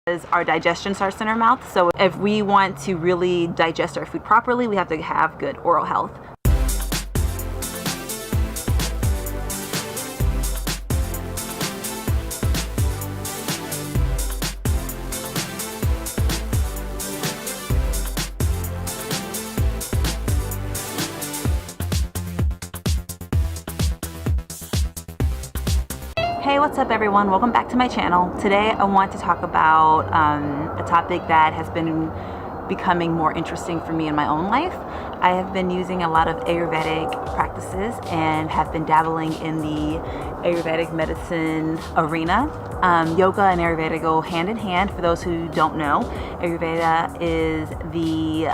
Our digestion starts in our mouth. So if we want to really digest our food properly, we have to have good oral health. Hey, what's up everyone? Welcome back to my channel. Today I want to talk about a topic that has been becoming more interesting for me in my own life. I have been using a lot of Ayurvedic practices and have been dabbling in the Ayurvedic medicine arena. Yoga and Ayurveda go hand in hand. For those who don't know, Ayurveda is the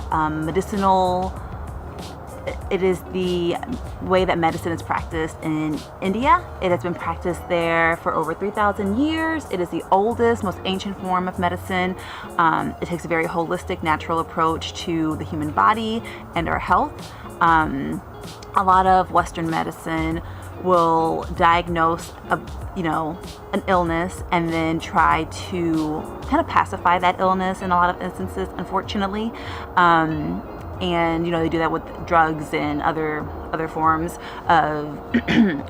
it is the way that medicine is practiced in India. It has been practiced there for over 3,000 years. It is the oldest, most ancient form of medicine. It takes a very holistic, natural approach to the human body and our health. A lot of Western medicine will diagnose an illness and then try to kind of pacify that illness in a lot of instances, unfortunately. And they do that with drugs and other forms of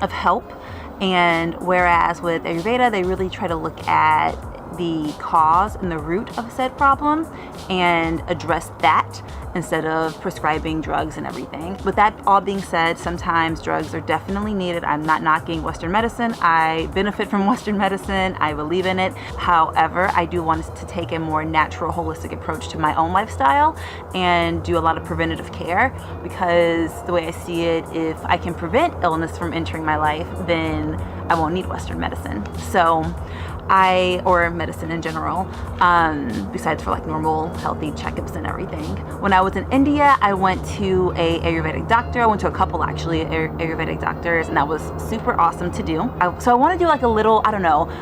of help. And whereas with Ayurveda, they really try to look at the cause and the root of said problem and address that instead of prescribing drugs and everything. With that all being said, sometimes drugs are definitely needed. I'm not knocking Western medicine. I benefit from Western medicine. I believe in it. However, I do want to take a more natural, holistic approach to my own lifestyle and do a lot of preventative care, because the way I see it, if I can prevent illness from entering my life, then I won't need Western medicine. Or medicine in general, besides for like normal healthy checkups and everything. When I was in India, I went to a Ayurvedic doctor. I went to a couple actually Ayurvedic doctors, and that was super awesome to do. So I want to do like a little,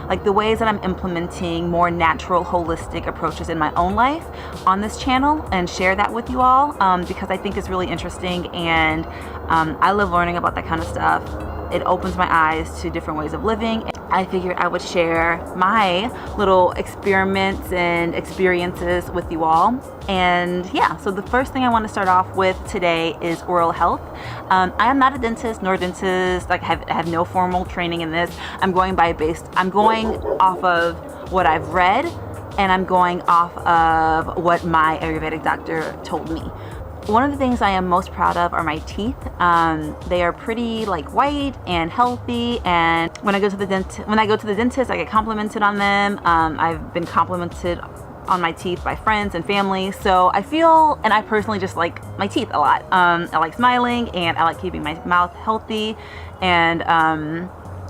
like the ways that I'm implementing more natural, holistic approaches in my own life on this channel and share that with you all, because I think it's really interesting, and I love learning about that kind of stuff. It opens my eyes to different ways of living. I figured I would share my little experiments and experiences with you all. And yeah, so the first thing I want to start off with today is oral health. I am not a dentist nor a dentist. I have no formal training in this. I'm going off of what I've read, and I'm going off of what my Ayurvedic doctor told me. One of the things I am most proud of are my teeth. They are pretty white and healthy, and when I go to the dentist, I get complimented on them. I've been complimented on my teeth by friends and family, so I personally just like my teeth a lot. I like smiling, and I like keeping my mouth healthy, and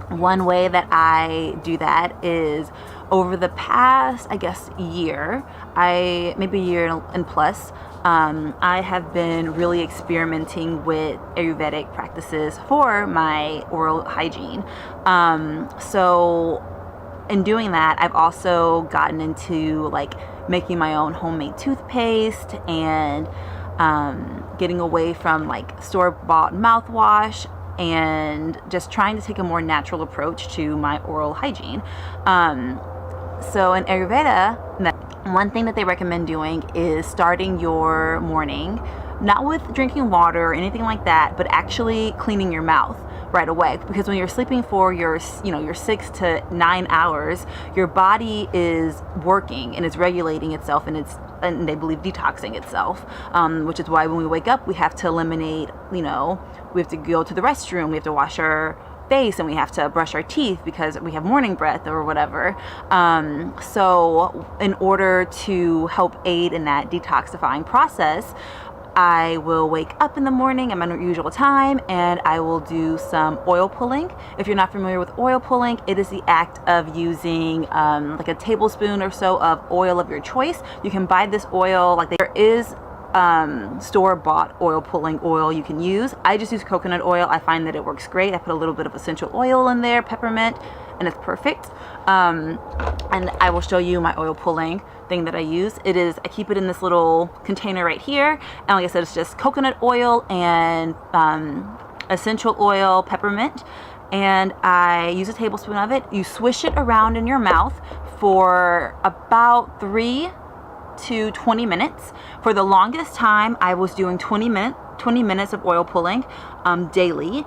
one way that I do that is over the past, year, maybe a year and plus, I have been really experimenting with Ayurvedic practices for my oral hygiene. So in doing that, I've also gotten into making my own homemade toothpaste and getting away from store-bought mouthwash, and just trying to take a more natural approach to my oral hygiene. So in Ayurveda, one thing that they recommend doing is starting your morning not with drinking water or anything like that, but actually cleaning your mouth right away. Because when you're sleeping for your 6 to 9 hours, your body is working and it's regulating itself, and they believe detoxing itself, which is why when we wake up, we have to eliminate, we have to go to the restroom, we have to wash our face, and we have to brush our teeth because we have morning breath or whatever. So in order to help aid in that detoxifying process, I will wake up in the morning at my usual time, and I will do some oil pulling. If you're not familiar with oil pulling, it is the act of using a tablespoon or so of oil of your choice. You can buy this oil, there is store-bought oil pulling oil you can use. I just use coconut oil. I find that it works great. I put a little bit of essential oil in there, peppermint, and it's perfect. And I will show you my oil pulling thing that I use. I keep it in this little container right here, and like I said, it's just coconut oil and essential oil, peppermint, and I use a tablespoon of it. You swish it around in your mouth for about 3 to 20 minutes. For the longest time, I was doing 20 minutes of oil pulling daily.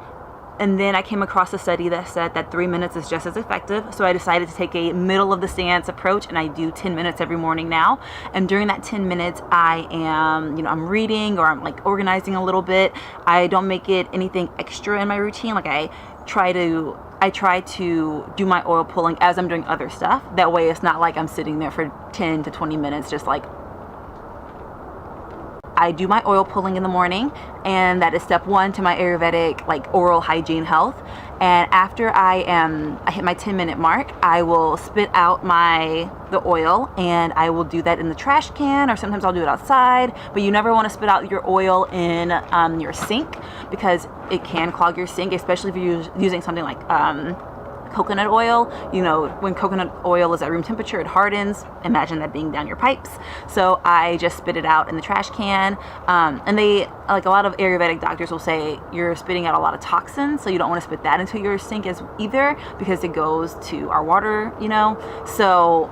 And then I came across a study that said that 3 minutes is just as effective. So I decided to take a middle of the stance approach, and I do 10 minutes every morning now. And during that 10 minutes, I am, I'm reading, or I'm like organizing a little bit. I don't make it anything extra in my routine. Like I try to do my oil pulling as I'm doing other stuff. That way it's not like I'm sitting there for 10 to 20 minutes just like. I do my oil pulling in the morning, and that is step 1 to my Ayurvedic like oral hygiene health. And after I hit my 10-minute mark, I will spit out the oil, and I will do that in the trash can, or sometimes I'll do it outside. But you never want to spit out your oil in your sink, because it can clog your sink, especially if you're using something like coconut oil. When coconut oil is at room temperature, it hardens. Imagine that being down your pipes. So I just spit it out in the trash can. And they, like a lot of Ayurvedic doctors will say, you're spitting out a lot of toxins, so you don't want to spit that into your sink as either, because it goes to our water, So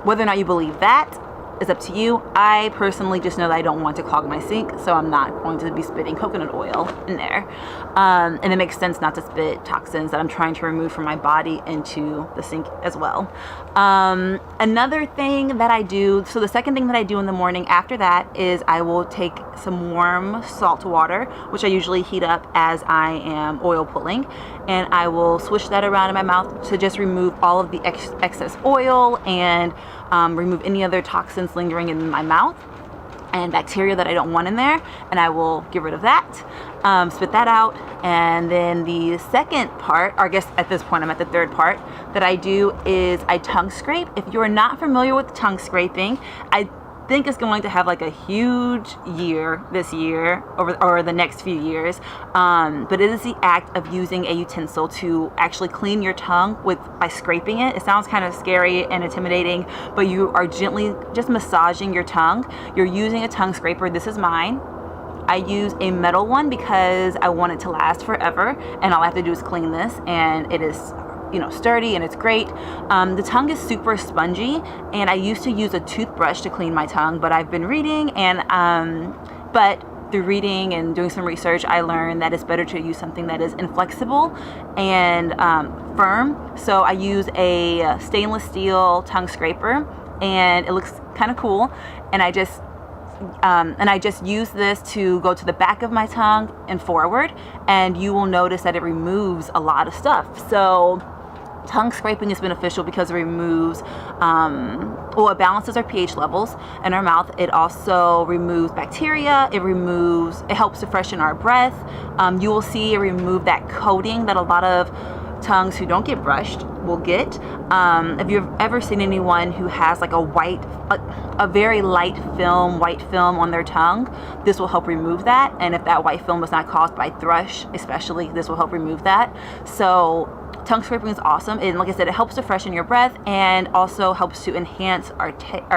whether or not you believe that is up to you. I personally just know that I don't want to clog my sink, so I'm not going to be spitting coconut oil in there. And it makes sense not to spit toxins that I'm trying to remove from my body into the sink as well. Another thing that I do, so the second thing that I do in the morning after that is I will take some warm salt water, which I usually heat up as I am oil pulling, and I will swish that around in my mouth to just remove all of the excess oil and remove any other toxins lingering in my mouth and bacteria that I don't want in there, and I will get rid of that, spit that out. And then the second part, or I guess at this point I'm at the third part that I do, is I tongue scrape. If you're not familiar with tongue scraping, I think it's going to have like a huge year this year or the next few years, but it is the act of using a utensil to actually clean your tongue by scraping it. It sounds kind of scary and intimidating, but you are gently just massaging your tongue. You're using a tongue scraper. This is mine. I use a metal one because I want it to last forever, and all I have to do is clean this, and it is sturdy, and it's great. The tongue is super spongy, and I used to use a toothbrush to clean my tongue, but I've been reading, and but through reading and doing some research, I learned that it's better to use something that is inflexible and firm. So I use a stainless steel tongue scraper, and it looks kind of cool, and I just use this to go to the back of my tongue and forward, and you will notice that it removes a lot of stuff. So tongue scraping is beneficial because it removes, it balances our pH levels in our mouth. It also removes bacteria. It helps to freshen our breath. You will see it remove that coating that a lot of tongues who don't get brushed will get. If you've ever seen anyone who has like a very light white film on their tongue, this will help remove that. And if that white film was not caused by thrush, especially, this will help remove that. So tongue scraping is awesome, and like I said, it helps to freshen your breath and also helps to enhance our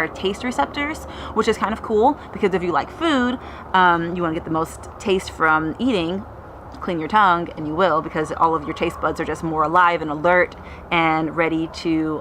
taste receptors, which is kind of cool, because if you like food, you want to get the most taste from eating, clean your tongue, and you will, because all of your taste buds are just more alive and alert and ready to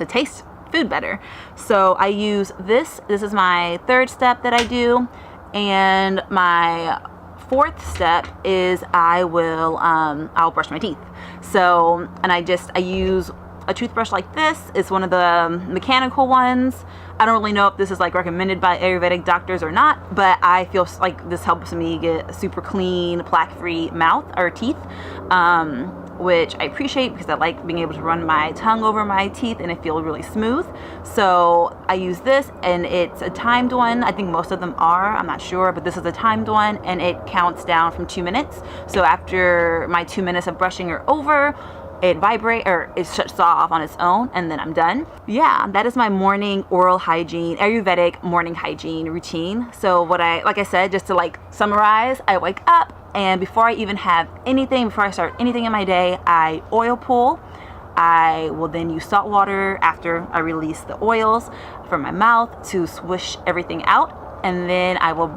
taste food better. So I use this. This is my third step that I do, and my fourth step is I'll brush my teeth. So, and I use a toothbrush like this. It's one of the mechanical ones. I don't really know if this is like recommended by Ayurvedic doctors or not, but I feel like this helps me get a super clean, plaque-free mouth or teeth, which I appreciate because I like being able to run my tongue over my teeth and it feels really smooth. So I use this, and it's a timed one. I think most of them are, I'm not sure, but this is a timed one, and it counts down from 2 minutes. So after my 2 minutes of brushing are over, it shuts off on its own, and then I'm done. Yeah, that is my morning oral hygiene, Ayurvedic morning hygiene routine. So like I said, just to like summarize, I wake up, and before I start anything in my day, I oil pull. I will then use salt water after I release the oils from my mouth to swish everything out. and then I will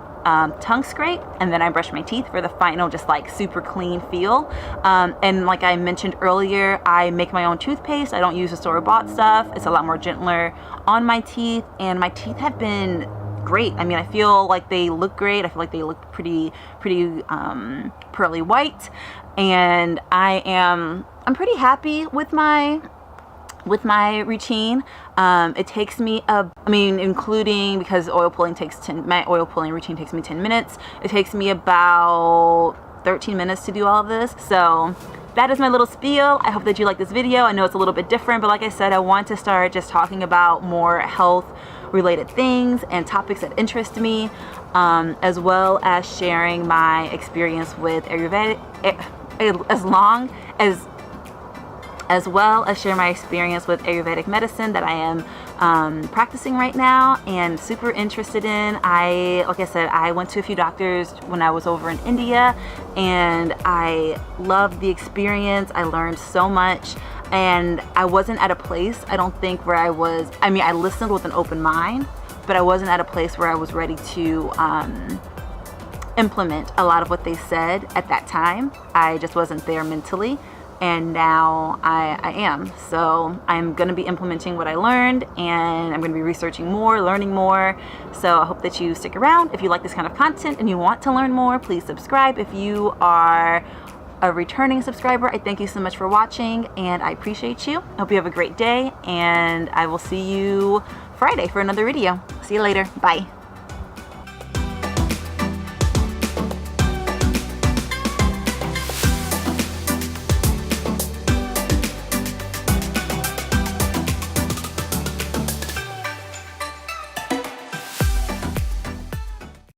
tongue scrape, and then I brush my teeth for the final just like super clean feel. And like I mentioned earlier, I make my own toothpaste. I don't use the store-bought stuff. It's a lot more gentler on my teeth, and my teeth have been great. I mean, I feel like they look great. I feel like they look pretty pearly white, and I'm pretty happy with my routine. It takes me including, because my oil pulling routine takes me 10 minutes. It takes me about 13 minutes to do all of this. So that is my little spiel. I hope that you like this video. I know it's a little bit different, but like I said, I want to start just talking about more health related things and topics that interest me, as well as sharing my experience with Ayurvedic, as well as share my experience with Ayurvedic medicine that I am practicing right now and super interested in. Like I said, I went to a few doctors when I was over in India, and I loved the experience. I learned so much, and I wasn't at a place, I don't think, where I listened with an open mind, but I wasn't at a place where I was ready to implement a lot of what they said at that time. I just wasn't there mentally. And now I am. So I'm going to be implementing what I learned, and I'm going to be researching more, learning more. So I hope that you stick around. If you like this kind of content and you want to learn more, please subscribe. If you are a returning subscriber, I thank you so much for watching, and I appreciate you. I hope you have a great day, and I will see you Friday for another video. See you later. Bye.